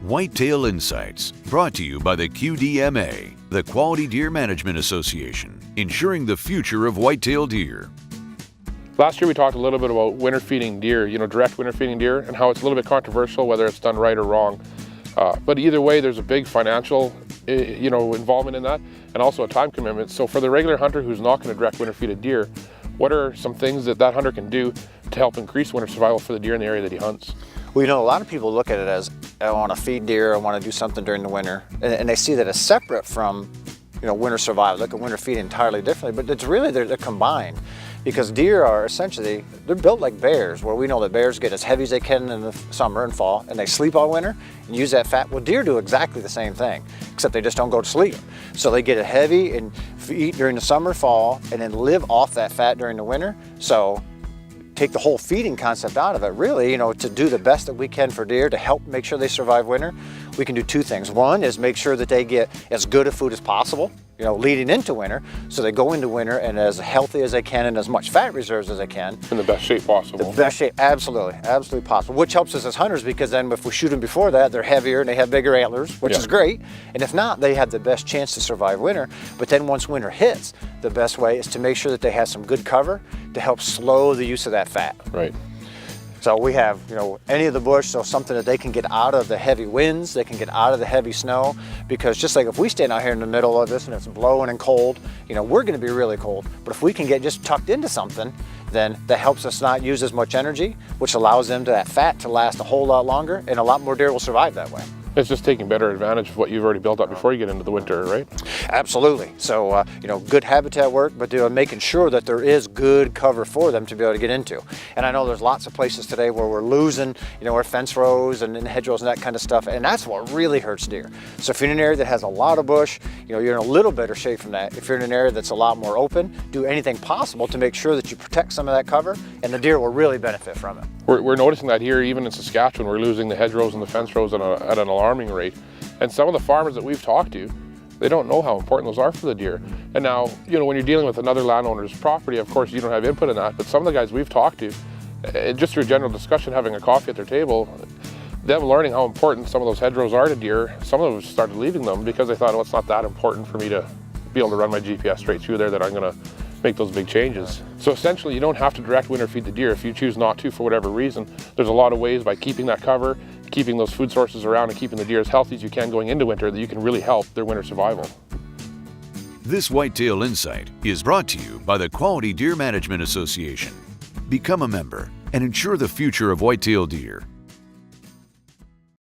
Whitetail Insights, brought to you by the QDMA, the Quality Deer Management Association, ensuring the future of whitetail deer. Last year we talked a little bit about winter feeding deer, direct winter feeding deer, and how it's a little bit controversial whether it's done right or wrong. But either way, there's a big financial involvement in that, and also a time commitment. So for the regular hunter who's not going to direct winter feed a deer, what are some things that hunter can do to help increase winter survival for the deer in the area that he hunts? Well, a lot of people look at it as, I want to feed deer, I want to do something during the winter, and they see that as separate from, winter survival. Look at winter feed entirely differently, but it's really, they're combined. Because deer are essentially, they're built like bears, where we know that bears get as heavy as they can in the summer and fall, and they sleep all winter and use that fat. Well, deer do exactly the same thing, except they just don't go to sleep. So they get it heavy and eat during the summer, fall, and then live off that fat during the winter. So take the whole feeding concept out of it, really, to do the best that we can for deer to help make sure they survive winter. We can do two things. One is make sure that they get as good a food as possible, leading into winter, so they go into winter and as healthy as they can and as much fat reserves as they can. In the best shape possible. The best shape, absolutely possible, which helps us as hunters, because then if we shoot them before that, they're heavier and they have bigger antlers, which is great. And if not, they have the best chance to survive winter. But then once winter hits, the best way is to make sure that they have some good cover to help slow the use of that fat. Right. So we have, any of the bush, so something that they can get out of the heavy winds, they can get out of the heavy snow, because just like if we stand out here in the middle of this and it's blowing and cold, we're gonna be really cold. But if we can get just tucked into something, then that helps us not use as much energy, which allows that fat to last a whole lot longer, and a lot more deer will survive that way. It's just taking better advantage of what you've already built up before you get into the winter, right? Absolutely. So, good habitat work, but making sure that there is good cover for them to be able to get into. And I know there's lots of places today where we're losing, our fence rows and hedgerows and that kind of stuff, and that's what really hurts deer. So if you're in an area that has a lot of bush, you're in a little better shape from that. If you're in an area that's a lot more open, do anything possible to make sure that you protect some of that cover, and the deer will really benefit from it. We're noticing that here, even in Saskatchewan, we're losing the hedgerows and the fence rows at an alarming rate. And some of the farmers that we've talked to, they don't know how important those are for the deer. And now, when you're dealing with another landowner's property, of course you don't have input in that, but some of the guys we've talked to, just through general discussion, having a coffee at their table, them learning how important some of those hedgerows are to deer, some of them started leaving them because they thought, it's not that important for me to be able to run my GPS straight through there that I'm gonna make those big changes. So essentially, you don't have to direct winter feed the deer if you choose not to for whatever reason. There's a lot of ways by keeping that cover, keeping those food sources around, and keeping the deer as healthy as you can going into winter that you can really help their winter survival. This Whitetail Insight is brought to you by the Quality Deer Management Association. Become a member and ensure the future of whitetail deer.